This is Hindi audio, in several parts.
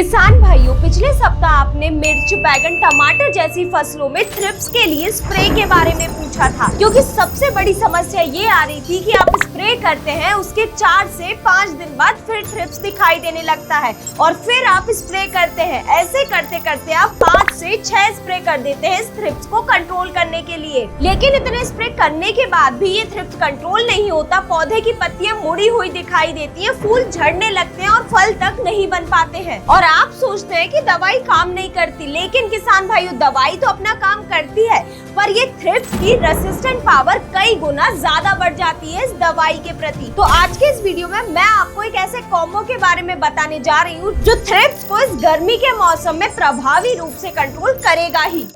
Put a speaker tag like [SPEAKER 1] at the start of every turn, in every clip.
[SPEAKER 1] किसान भाइयों, पिछले सप्ताह आपने मिर्च, बैगन, टमाटर जैसी फसलों में थ्रिप्स के लिए स्प्रे के बारे में पूछा था, क्योंकि सबसे बड़ी समस्या ये आ रही थी कि आप स्प्रे करते हैं, उसके 4 से 5 दिन बाद फिर थ्रिप्स दिखाई देने लगता है और फिर आप स्प्रे करते हैं। ऐसे करते करते आप 5 से 6 स्प्रे कर देते हैं इस थ्रिप्स को कंट्रोल करने के लिए। लेकिन इतने स्प्रे करने के बाद भी ये थ्रिप्स कंट्रोल नहीं होता। पौधे की पत्तियां मुड़ी हुई दिखाई देती है, फूल झड़ने लगते हैं और फल तक नहीं बन पाते हैं। और आप सोचते हैं कि दवाई काम नहीं करती, लेकिन किसान भाइयों, दवाई तो अपना काम करती है, पर ये थ्रिप्स की रेसिस्टेंट पावर कई गुना ज्यादा बढ़ जाती है इस दवाई के प्रति। तो आज के इस वीडियो में मैं आपको एक ऐसे कॉम्बो के बारे में बताने जा रही हूँ जो थ्रिप्स को इस गर्मी के मौसम में प्रभावी रूप से कंट्रोल करेगा ही।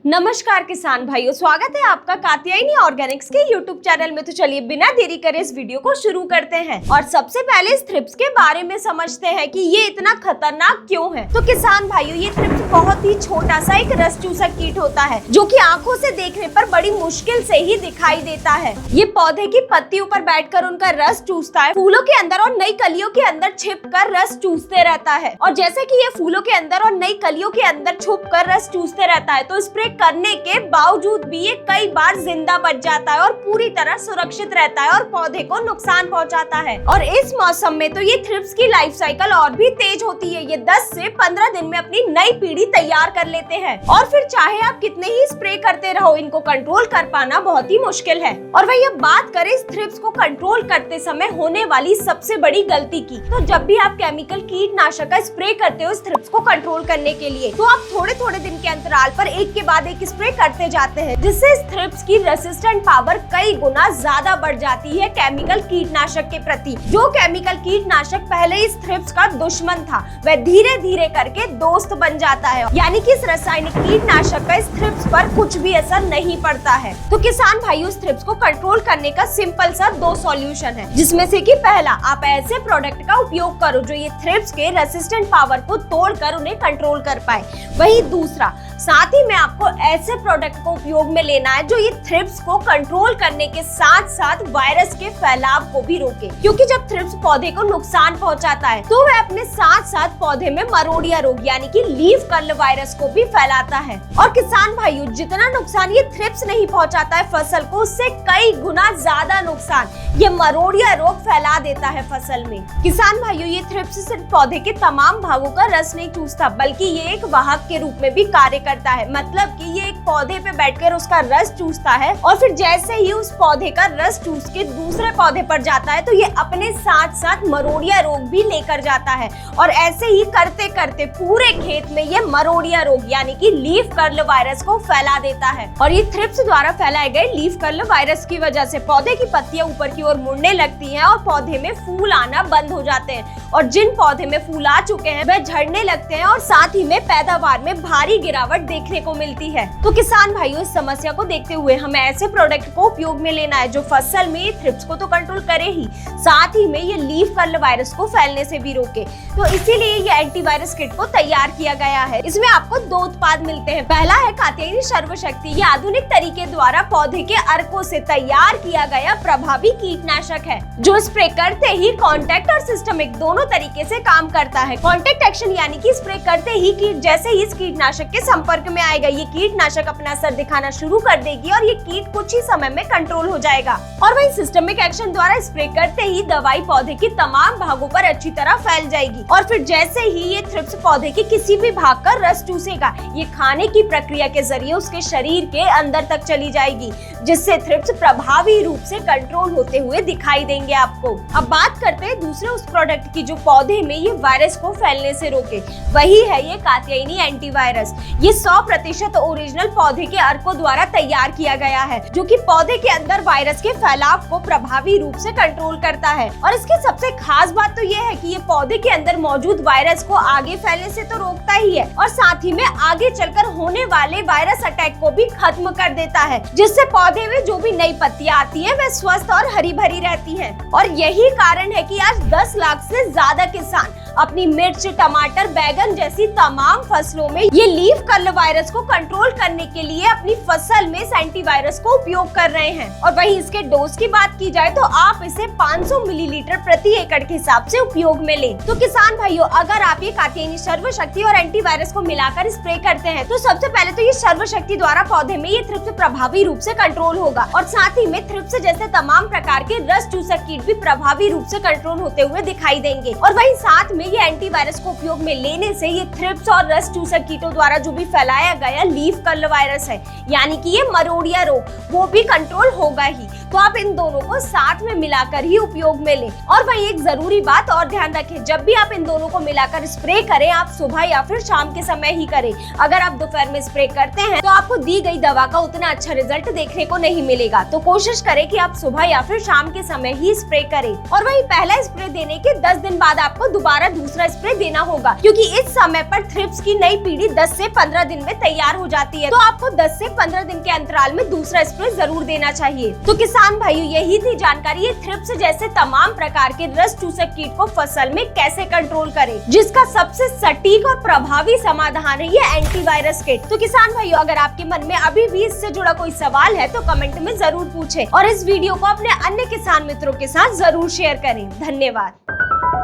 [SPEAKER 1] नमस्कार किसान भाइयों, स्वागत है आपका कात्यायनी ऑर्गेनिक्स के यूट्यूब चैनल में। तो चलिए बिना देरी करे इस वीडियो को शुरू करते हैं और सबसे पहले इस थ्रिप्स के बारे में समझते हैं कि ये इतना खतरनाक क्यों है। तो किसान भाइयों, ये थ्रिप्स बहुत ही छोटा सा एक रस चूसक कीट होता है जो कि आंखों से देखने पर बड़ी मुश्किल से ही दिखाई देता है। ये पौधे की पत्तियों पर बैठकर उनका रस चूसता है, फूलों के अंदर और नई कलियों के अंदर छिप कर रस चूसते रहता है। और जैसे कि ये फूलों के अंदर और नई कलियों के अंदर छुप कर रस चूसते रहता है, तो स्प्रे करने के बावजूद भी ये कई बार जिंदा बच जाता है और पूरी तरह सुरक्षित रहता है और पौधे को नुकसान पहुंचाता है। और इस मौसम में तो ये थ्रिप्स की लाइफ साइकिल और भी तेज होती है। ये 10 से 15 दिन में अपनी नई पीढ़ी तैयार कर लेते हैं और फिर चाहे आप कितने ही स्प्रे करते रहो, इनको कंट्रोल कर पाना बहुत ही मुश्किल है। और वही अब बात करें इस थ्रिप्स को कंट्रोल करते समय होने वाली सबसे बड़ी गलती की, तो जब भी आप केमिकल कीटनाशक का स्प्रे करते हो इस थ्रिप्स को कंट्रोल करने के लिए, तो आप थोड़े थोड़े दिन के अंतराल पर एक के बाद एक स्प्रे करते जाते हैं, जिससे इस थ्रिप्स की रेसिस्टेंट पावर कई गुना ज्यादा बढ़ जाती है केमिकल कीटनाशक के प्रति। जो केमिकल कीटनाशक पहले इस थ्रिप्स का दुश्मन था, वह धीरे धीरे करके दोस्त बन जाता है। यानी कि इस रासायनिक कीटनाशक का इस थ्रिप्स पर कुछ भी असर नहीं पड़ता है। तो किसान भाइयों, इस थ्रिप्स को कंट्रोल करने का सिंपल सा 2 सॉल्यूशन है, जिसमें से कि पहला, आप ऐसे प्रोडक्ट का उपयोग करो जो ये थ्रिप्स के रेसिस्टेंट पावर को तोड़कर उन्हें कंट्रोल कर पाए। वही दूसरा, साथ ही में आपको ऐसे प्रोडक्ट को उपयोग में लेना है जो ये थ्रिप्स को कंट्रोल करने के साथ साथ वायरस के फैलाव को भी रोके, क्योंकि जब थ्रिप्स पौधे को नुकसान पहुंचाता है तो वह अपने साथ साथ पौधे में मरोड़िया रोग यानी कि लीफ कर्ल वायरस को भी फैलाता है। और किसान भाइयों, जितना नुकसान ये थ्रिप्स नहीं पहुंचाता है फसल को, उससे कई गुना ज्यादा नुकसान ये मरोड़िया रोग फैला देता है फसल में। किसान भाइयों, ये थ्रिप्स सिर्फ पौधे के तमाम भागों का रस नहीं चूसता, बल्कि ये एक वाहक के रूप में भी कार्य करता है। मतलब कि ये एक पौधे पे बैठकर उसका रस चूसता है और फिर जैसे ही उस पौधे का रस चूस के दूसरे पौधे पर जाता है, तो ये अपने साथ साथ मरोड़िया रोग भी लेकर जाता है। और ऐसे ही करते करते पूरे खेत में ये मरोड़िया रोग यानी कि लीफ कर्ल वायरस को फैला देता है। और ये थ्रिप्स द्वारा फैलाए गए लीफ कर्ल वायरस की वजह से पौधे की पत्तियां ऊपर की ओर मुड़ने लगती हैं और पौधे में फूल आना बंद हो जाते हैं। और जिन पौधे में फूल आ चुके हैं वह झड़ने लगते हैं और साथ ही में पैदावार में भारी गिरावट देखने को मिलती है। तो किसान भाइयों, इस समस्या को देखते हुए हमें ऐसे प्रोडक्ट को उपयोग में लेना है जो फसल में थ्रिप्स को तो कंट्रोल करे ही, साथ ही में ये लीफ कर्ल वायरस को फैलने से भी रोके। तो इसीलिए ये एंटीवायरस किट को तैयार किया गया है। इसमें आपको 2 उत्पाद मिलते हैं। पहला है कात्यायनी सर्वशक्ति। ये आधुनिक तरीके द्वारा पौधे के अर्कों से तैयार किया गया प्रभावी कीटनाशक है जो स्प्रे करते ही कॉन्टैक्ट और सिस्टमिक दोनों तरीके से काम करता है। कॉन्टैक्ट एक्शन यानी कि स्प्रे करते ही कीट जैसे ही इस कीटनाशक के संपर्क में आएगा, ये कीटनाशक अपना असर दिखाना शुरू कर देगी और ये कीट कुछ ही समय में कंट्रोल हो जाएगा। और वही सिस्टमिक एक्शन द्वारा स्प्रे करते ही दवाई पौधे की तमाम भागों पर अच्छी तरह फैल जाएगी और फिर जैसे ही ये थ्रिप्स पौधे के किसी भी भाग का रस चूसेगा, ये खाने की प्रक्रिया के जरिए उसके शरीर के अंदर तक चली जाएगी, जिससे थ्रिप्स प्रभावी रूप से कंट्रोल होते हुए दिखाई देंगे आपको। अब बात करते हैं दूसरे उस प्रोडक्ट की जो पौधे में ये वायरस को फैलने से रोके। वही है ये कात्यायनी एंटीवायरस। ये 100% ओरिजिनल पौधे के अर्कों द्वारा तैयार किया गया है, जो कि पौधे के अंदर वायरस के फैलाव को प्रभावी रूप से कंट्रोल करता है। और इसकी सबसे खास बात तो ये है कि ये पौधे के अंदर मौजूद वायरस को आगे फैलने से तो रोकता ही है और साथ ही में आगे चलकर होने वाले वायरस अटैक को भी खत्म कर देता है, जिससे पौधे में जो भी नई पत्तियां आती हैं वह स्वस्थ और हरी भरी रहती हैं। और यही कारण है कि आज 10 लाख से ज्यादा किसान अपनी मिर्च, टमाटर, बैगन जैसी तमाम फसलों में ये लीफ कर्ल वायरस को कंट्रोल करने के लिए अपनी फसल में इस एंटीवायरस को उपयोग कर रहे हैं। और वहीं इसके डोज की बात की जाए तो आप इसे 500 मिलीलीटर प्रति एकड़ के हिसाब से उपयोग में लें। तो किसान भाइयों, अगर आप ये कात्यायनी सर्वशक्ति और एंटीवायरस को मिलाकर स्प्रे करते हैं तो सबसे पहले तो ये सर्वशक्ति द्वारा पौधे में ये थ्रिप्स प्रभावी रूप से कंट्रोल होगा और साथ ही में थ्रिप्स जैसे तमाम प्रकार के रस चूसक कीट भी प्रभावी रूप से कंट्रोल होते हुए दिखाई देंगे। और वहीं साथ में ये एंटीवायरस को उपयोग में लेने से ये थ्रिप्स और रस चूसक कीटों द्वारा जो भी फैलाया गया लीफ कर्ल वायरस है, यानी कि ये मरोड़िया रोग, वो भी कंट्रोल होगा ही। तो आप इन दोनों को साथ में मिलाकर ही उपयोग में लें। और वहीं एक जरूरी बात और ध्यान रखें, जब भी आप इन दोनों को मिलाकर स्प्रे करें, आप सुबह या फिर शाम के समय ही करें। अगर आप दोपहर में स्प्रे करते हैं तो आपको दी गई दवा का उतना अच्छा रिजल्ट देखने को नहीं मिलेगा। तो कोशिश करें कि आप सुबह या फिर शाम के समय ही स्प्रे करें। और वहीं पहला स्प्रे देने के 10 दिन बाद आपको दोबारा दूसरा स्प्रे देना होगा, क्योंकि इस समय पर थ्रिप्स की नई पीढ़ी 10 से 15 दिन में तैयार हो जाती है। तो आपको 10 से 15 दिन के अंतराल में दूसरा स्प्रे जरूर देना चाहिए। तो किसान भाइयों, यही थी जानकारी ये थ्रिप्स जैसे तमाम प्रकार के रस चूसक कीट को फसल में कैसे कंट्रोल करें, जिसका सबसे सटीक और प्रभावी समाधान है ये एंटीवायरस किट। तो किसान भाइयों, अगर आपके मन में अभी भी इससे जुड़ा कोई सवाल है तो कमेंट में जरूर पूछें और इस वीडियो को अपने अन्य किसान मित्रों के साथ जरूर शेयर करें। धन्यवाद।